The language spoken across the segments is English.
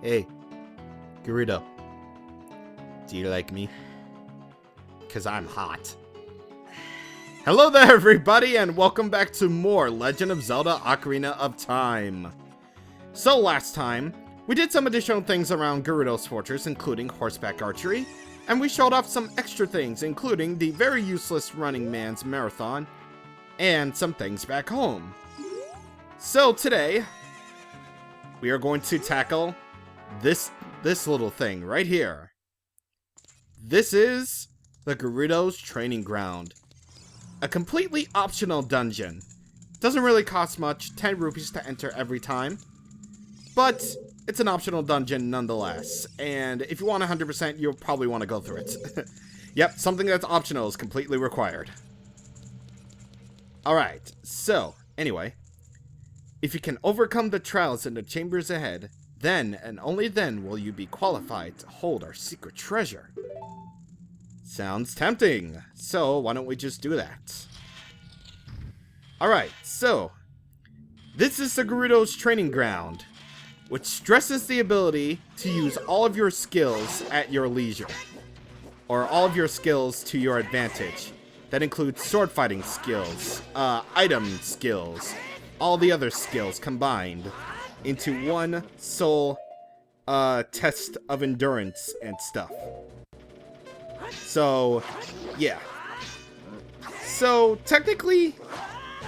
Hey, Gerudo. Do you like me? 'Cause I'm hot. Hello there, everybody, and welcome back to more Legend of Zelda Ocarina of Time. So last time, we did some additional things around Gerudo's Fortress, including horseback archery, and we showed off some extra things, including the very useless Running Man's Marathon, and some things back home. So today, we are going to tackle this little thing right here. This is the Gerudo's Training Ground. A completely optional dungeon. Doesn't really cost much, 10 rupees to enter every time. But it's an optional dungeon nonetheless. And if you want 100%, you'll probably want to go through it. Yep, something that's optional is completely required. Alright, so, anyway. If you can overcome the trials in the chambers ahead, then and only then will you be qualified to hold our secret treasure. Sounds tempting, so why don't we just do that? Alright, so, this is the Gerudo's Training Ground, which stresses the ability to use all of your skills at your leisure, or all of your skills to your advantage. That includes sword fighting skills, item skills, all the other skills combined into one sole test of endurance and stuff. So, yeah. So, technically,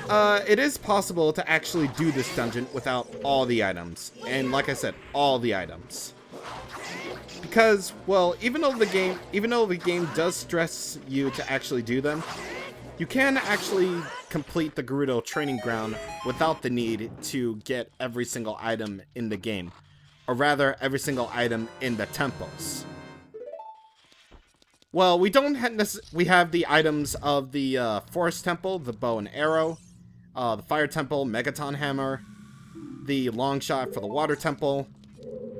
it is possible to actually do this dungeon without all the items. And like I said, all the items. Because, well, even though the game does stress you to actually do them, you can actually complete the Gerudo Training Ground without the need to get every single item in the game. Or rather, every single item in the temples. Well, we don't we have the items of the Forest Temple, the bow and arrow, the Fire Temple, Megaton Hammer, the Long Shot for the Water Temple,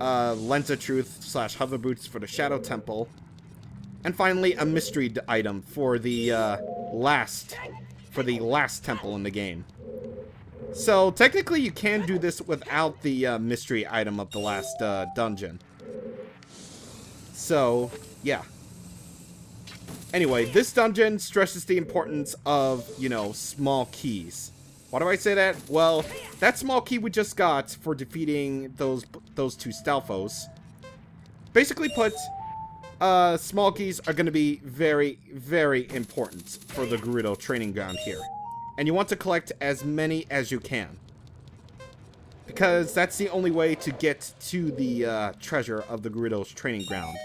Lens of Truth / Hover Boots for the Shadow Temple, and finally a mystery item for the last temple in the game. So technically you can do this without the mystery item of the last dungeon. So yeah. Anyway, this dungeon stresses the importance of, you know, small keys. Why do I say that? Well, that small key we just got for defeating those two Stalfos. Basically put, small keys are going to be very, very important for the Gerudo Training Ground here. And you want to collect as many as you can. Because that's the only way to get to the treasure of the Gerudo's Training Ground.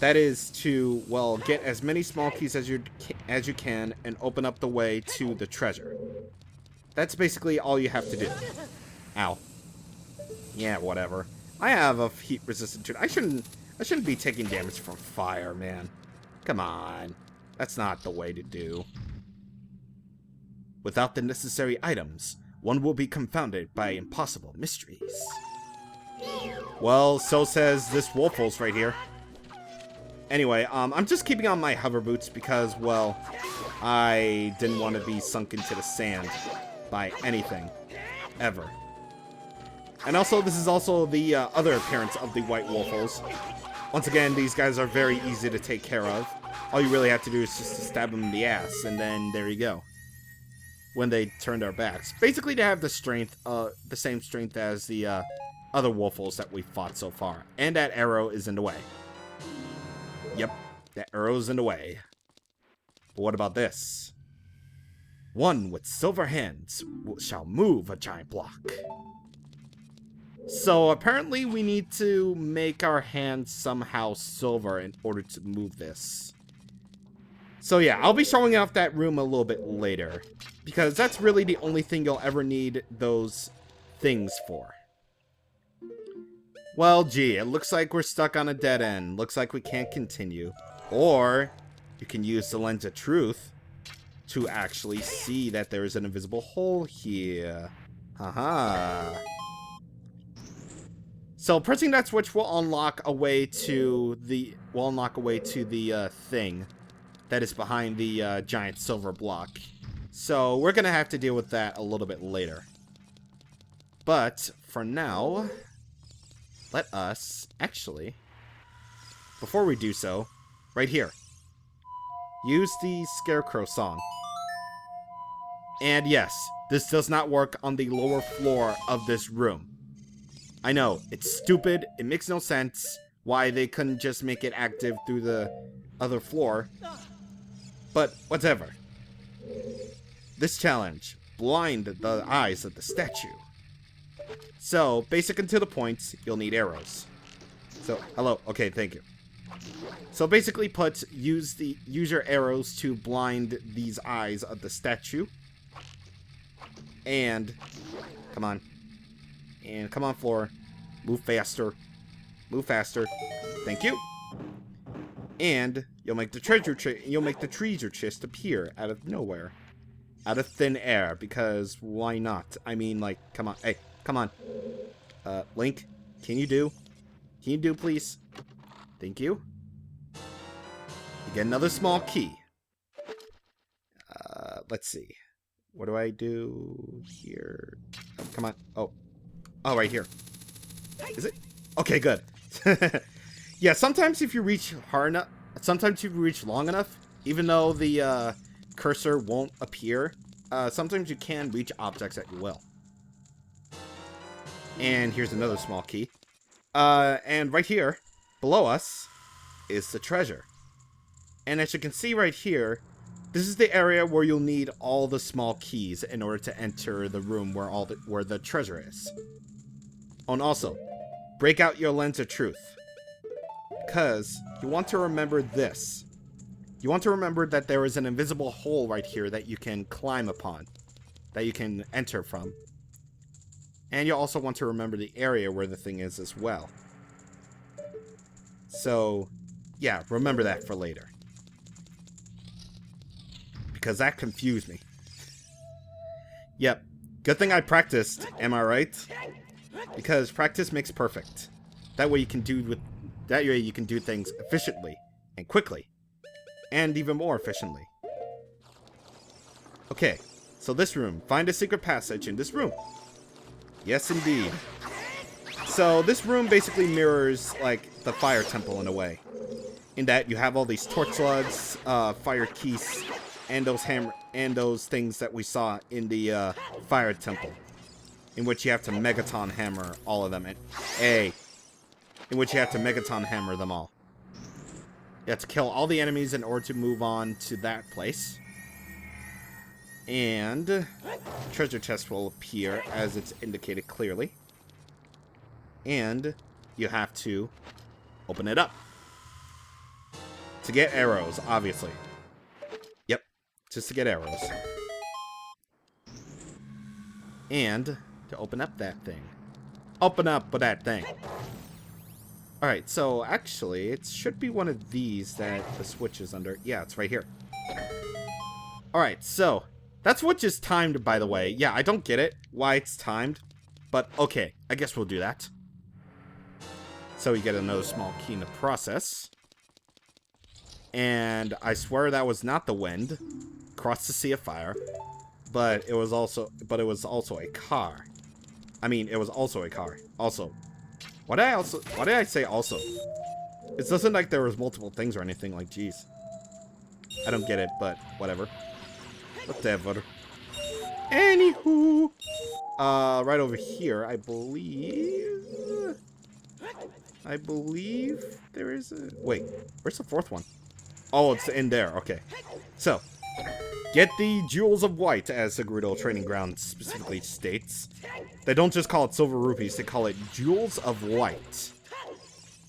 That is to, well, get as many small keys as you can and open up the way to the treasure. That's basically all you have to do. Ow. Yeah, whatever. I have a heat resistant tune. I shouldn't be taking damage from fire, man. Come on. That's not the way to do. Without the necessary items, one will be confounded by impossible mysteries. Well, so says this Wolfos right here. Anyway, I'm just keeping on my hover boots because, well, I didn't want to be sunk into the sand by anything, ever. And also, this is also the other appearance of the White Wolfos. Once again, these guys are very easy to take care of. All you really have to do is just to stab them in the ass, and then there you go. When they turn their backs. Basically, they have the strength, the same strength as the other Wolfos that we fought so far. And that arrow is in the way. Yep, that arrow's in the way. But what about this? One with silver hands shall move a giant block. So apparently we need to make our hands somehow silver in order to move this. So yeah, I'll be showing off that room a little bit later. Because that's really the only thing you'll ever need those things for. Well, gee, it looks like we're stuck on a dead end. Looks like we can't continue. Or, you can use the Lens of Truth to actually see that there is an invisible hole here. Haha. So, pressing that switch will unlock a way to the thing that is behind the giant silver block. So, we're gonna have to deal with that a little bit later. But, for now, let us, actually, before we do so, right here, use the Scarecrow song. And yes, this does not work on the lower floor of this room. I know, it's stupid, it makes no sense why they couldn't just make it active through the other floor, but whatever. This challenge, blind the eyes of the statue. So, basic and to the point, you'll need arrows. So, hello, okay, thank you. So basically put, use your arrows to blind these eyes of the statue. And, come on. And come on, floor. Move faster. Move faster. Thank you. And you'll make the treasure chest appear out of nowhere. Out of thin air, because why not? I mean, like, come on. Hey, come on. Link, can you do, please? Thank you. You get another small key. Let's see. What do I do here? Oh, come on. Oh, right here. Is it? Okay, good. Yeah, sometimes if you reach hard enough, sometimes if you reach long enough, even though the cursor won't appear, sometimes you can reach objects at your will. And here's another small key. And right here, below us, is the treasure. And as you can see right here, this is the area where you'll need all the small keys in order to enter the room where the treasure is. Oh, and also, break out your lens of truth. Because you want to remember this. You want to remember that there is an invisible hole right here that you can climb upon. That you can enter from. And you also want to remember the area where the thing is as well. So, yeah, remember that for later. Because that confused me. Yep. Good thing I practiced, am I right? Because practice makes perfect. That way you can do things efficiently and quickly. And even more efficiently. Okay, so this room. Find a secret passage in this room. Yes, indeed. So this room basically mirrors, like, the fire temple in a way. In that you have all these torch slugs, fire keys, and those things that we saw in the fire temple, in which you have to Megaton hammer all of them. In which you have to Megaton hammer them all. You have to kill all the enemies in order to move on to that place. And treasure chest will appear as it's indicated clearly. And you have to open it up to get arrows, obviously. Yep, just to get arrows. And to open up that thing. Open up with that thing. Alright, so actually, it should be one of these that the switch is under. Yeah, it's right here. Alright, so that switch is timed, by the way. Yeah, I don't get it, why it's timed. But okay, I guess we'll do that. So you get another small key in the process. And I swear that was not the wind. Across the sea of fire. But it was also a car. I mean, it was also a car. Also. Why did I say also? It doesn't like there was multiple things or anything, like, jeez. I don't get it, but whatever. Whatever. Anywho. Right over here, I believe there is a... Wait, where's the fourth one? Oh, it's in there, okay. So, get the Jewels of White, as the Gerudo Training Ground specifically states. They don't just call it silver rupees, they call it Jewels of White.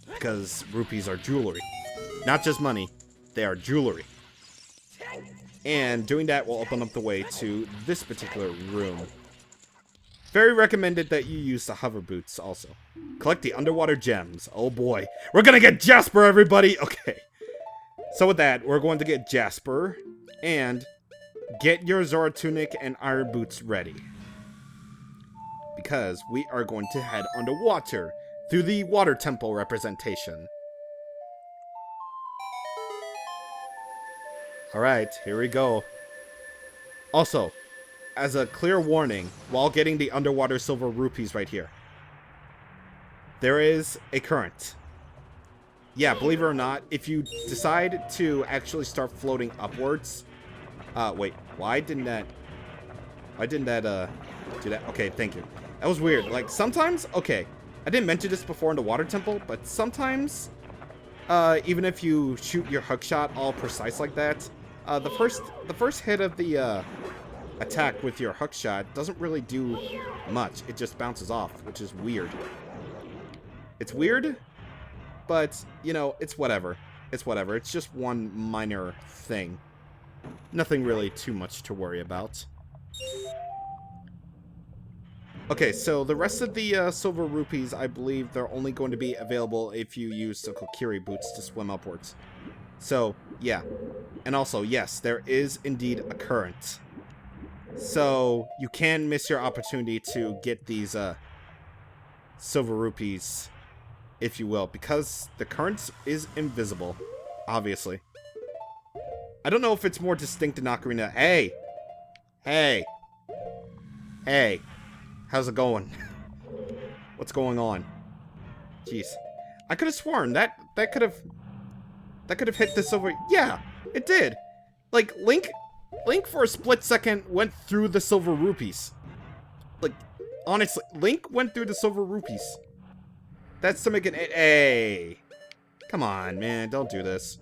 Because rupees are jewelry. Not just money, they are jewelry. And doing that will open up the way to this particular room. Very recommended that you use the hover boots also. Collect the underwater gems. Oh boy. We're gonna get Jasper, everybody! Okay. So with that, we're going to get Jasper. And get your Zora Tunic and Iron Boots ready. Because we are going to head underwater through the Water Temple representation. Alright, here we go. Also, as a clear warning, while getting the underwater silver rupees right here, there is a current. Yeah, believe it or not, if you decide to actually start floating upwards... wait, why didn't that do that? Okay, thank you. That was weird. Like, sometimes, okay, I didn't mention this before in the water temple, but sometimes, even if you shoot your hook shot all precise like that, the first hit of the, attack with your hook shot doesn't really do much. It just bounces off, which is weird. It's weird, but, you know, it's whatever. It's whatever. It's just one minor thing. Nothing really too much to worry about. Okay, so the rest of the silver rupees, I believe they're only going to be available if you use the Kokiri boots to swim upwards. So, yeah. And also, yes, there is indeed a current. So, you can miss your opportunity to get these silver rupees, if you will, because the current is invisible, obviously. I don't know if it's more distinct in Ocarina. Hey! Hey! Hey! How's it going? What's going on? Jeez. I could have sworn that could have hit the silver. Yeah, it did. Like, Link for a split second went through the silver rupees. Like, honestly, Link went through the silver rupees. That's to make it... Hey! Come on, man, don't do this.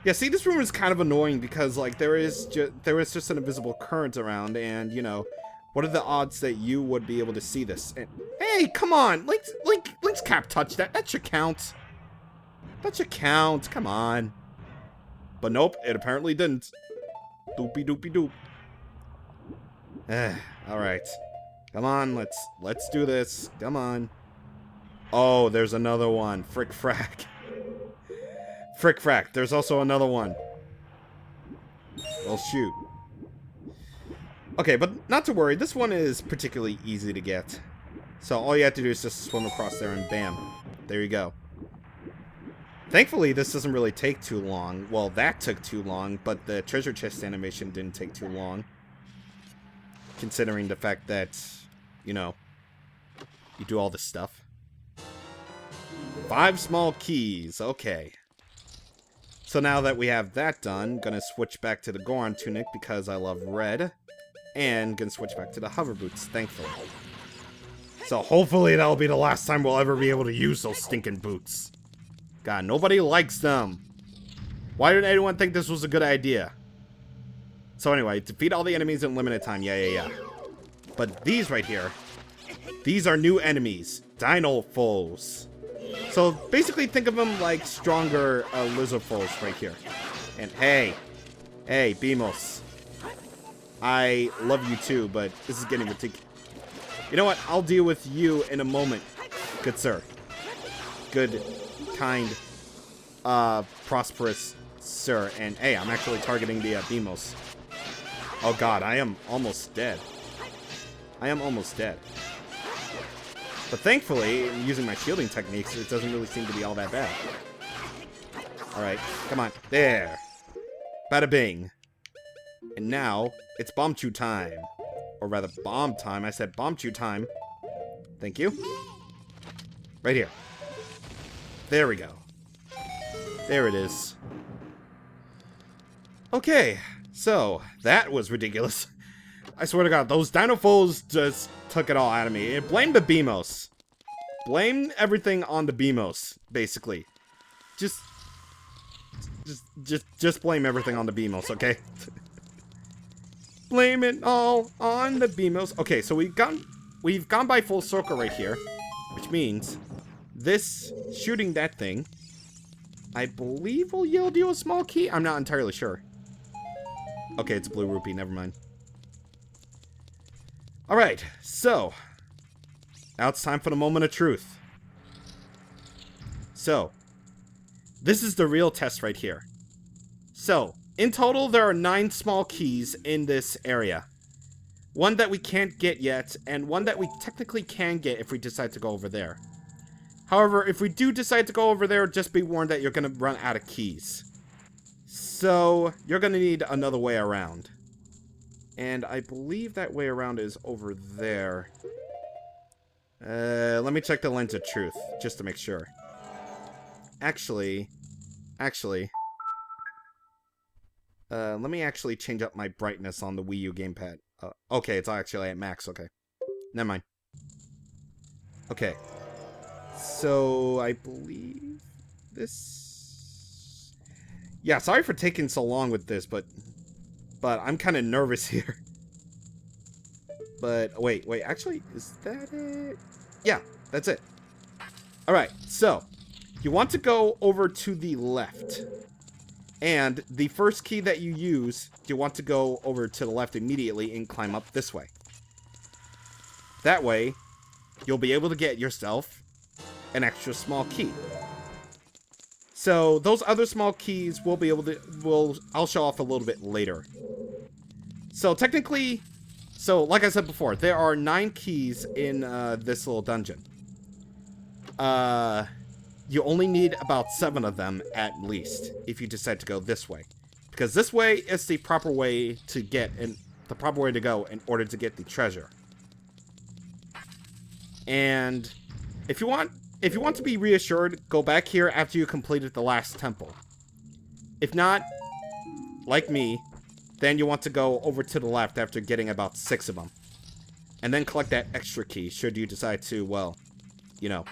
Yeah, see, this room is kind of annoying because, like, there is just an invisible current around, and, you know, what are the odds that you would be able to see this? And, hey, come on! Link's cap touched that. That should count. That should count. Come on. But nope, it apparently didn't. Doopy doopy doop. Alright. Come on, let's do this. Come on. Oh, there's another one. Frick frack. Frick frack. There's also another one. Well, shoot. Okay, but not to worry. This one is particularly easy to get. So all you have to do is just swim across there and bam. There you go. Thankfully, this doesn't really take too long. Well, that took too long, but the treasure chest animation didn't take too long. Considering the fact that, you know, you do all this stuff. 5 small keys. Okay. So now that we have that done, gonna switch back to the Goron tunic because I love red. And gonna switch back to the hover boots, thankfully. So hopefully that'll be the last time we'll ever be able to use those stinking boots. God, nobody likes them. Why did anyone think this was a good idea? So anyway, defeat all the enemies in limited time. Yeah. But these right here, these are new enemies. Dino foes. So basically think of them like stronger lizard foes right here. And hey, Beamos. I love you too, but this is getting ridiculous. You know what? I'll deal with you in a moment, good sir. Good, kind, prosperous sir. And hey, I'm actually targeting the Beamos. Oh god, I am almost dead. But thankfully, using my shielding techniques, it doesn't really seem to be all that bad. Alright, come on. There. Bada bing. And now, it's bomb chew time. Or rather, bomb time. I said bomb chew time. Thank you. Right here. There we go. There it is. Okay, so, that was ridiculous. I swear to god, those dino foes just took it all out of me. Blame the Beamos. Blame everything on the Beamos, basically. Just blame everything on the Beamos, okay? Blame it all on the Beamos. Okay, so we've gone by full circle right here, which means this shooting that thing, I believe will yield you a small key. I'm not entirely sure. Okay, it's a blue rupee. Never mind. All right, so now it's time for the moment of truth. So this is the real test right here. So in total, there are 9 small keys in this area. One that we can't get yet, and one that we technically can get if we decide to go over there. However, if we do decide to go over there, just be warned that you're going to run out of keys. So you're going to need another way around. And I believe that way around is over there. Let me check the lens of truth, just to make sure. Actually, let me actually change up my brightness on the Wii U gamepad. Okay, it's actually at max, okay. Never mind. Okay. So, I believe this... Yeah, sorry for taking so long with this, but I'm kind of nervous here. But, wait, actually, is that it? Yeah, that's it. Alright, so, you want to go over to the left. And the first key that you use, you want to go over to the left immediately and climb up this way. That way, you'll be able to get yourself an extra small key. So, those other small keys we'll be able to, I'll show off a little bit later. So, technically, like I said before, there are 9 keys in this little dungeon. You only need about 7 of them at least, if you decide to go this way. Because this way is the proper way to get, and the proper way to go in order to get the treasure. And if you want to be reassured, go back here after you completed the last temple. If not, like me, then you want to go over to the left after getting about 6 of them. And then collect that extra key, should you decide to, well, you know,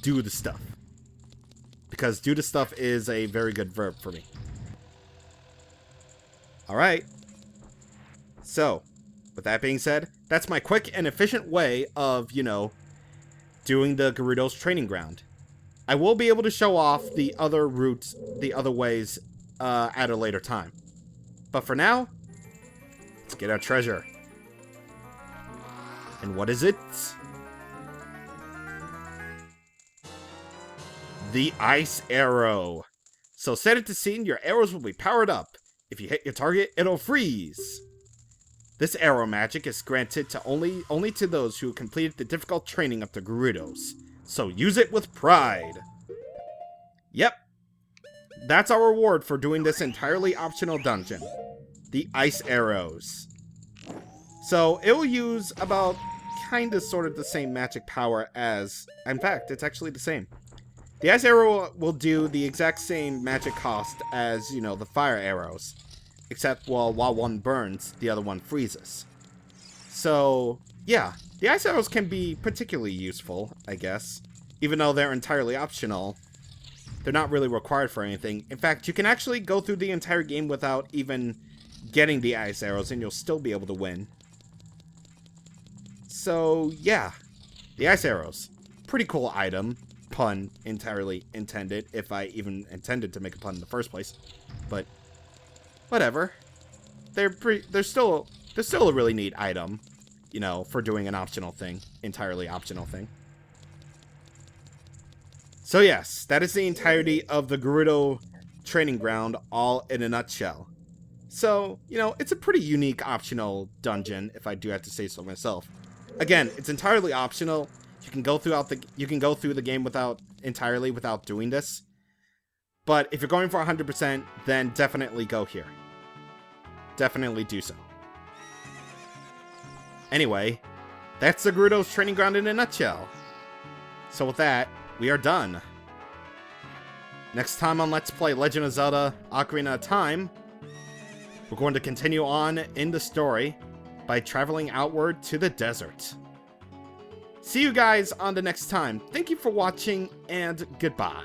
do the stuff. Because do the stuff is a very good verb for me. Alright. So, with that being said, that's my quick and efficient way of, you know, doing the Gerudo's training ground. I will be able to show off the other routes, the other ways, at a later time. But for now, let's get our treasure. And what is it? The Ice Arrow. So set it to scene, your arrows will be powered up. If you hit your target, it'll freeze. This arrow magic is granted to only to those who completed the difficult training of the Gerudos. So use it with pride. Yep. That's our reward for doing this entirely optional dungeon. The Ice Arrows. So it will use about kinda sort of the same magic power as... In fact, it's actually the same. The Ice Arrow will do the exact same magic cost as, you know, the Fire Arrows. Except, well, while one burns, the other one freezes. So, yeah. The Ice Arrows can be particularly useful, I guess. Even though they're entirely optional, they're not really required for anything. In fact, you can actually go through the entire game without even getting the Ice Arrows, and you'll still be able to win. So, yeah. The Ice Arrows. Pretty cool item. Pun entirely intended, if I even intended to make a pun in the first place. But whatever. They're still a really neat item, you know, for doing an optional thing, entirely optional thing. So yes, that is the entirety of the Gerudo training ground, all in a nutshell. So, you know, it's a pretty unique optional dungeon, if I do have to say so myself. Again, it's entirely optional. You can go through the game entirely without doing this. But if you're going for 100%, then definitely go here. Definitely do so. Anyway, that's the Gerudo's training ground in a nutshell. So with that, we are done. Next time on Let's Play Legend of Zelda Ocarina of Time, we're going to continue on in the story by traveling outward to the desert. See you guys on the next time. Thank you for watching, and goodbye.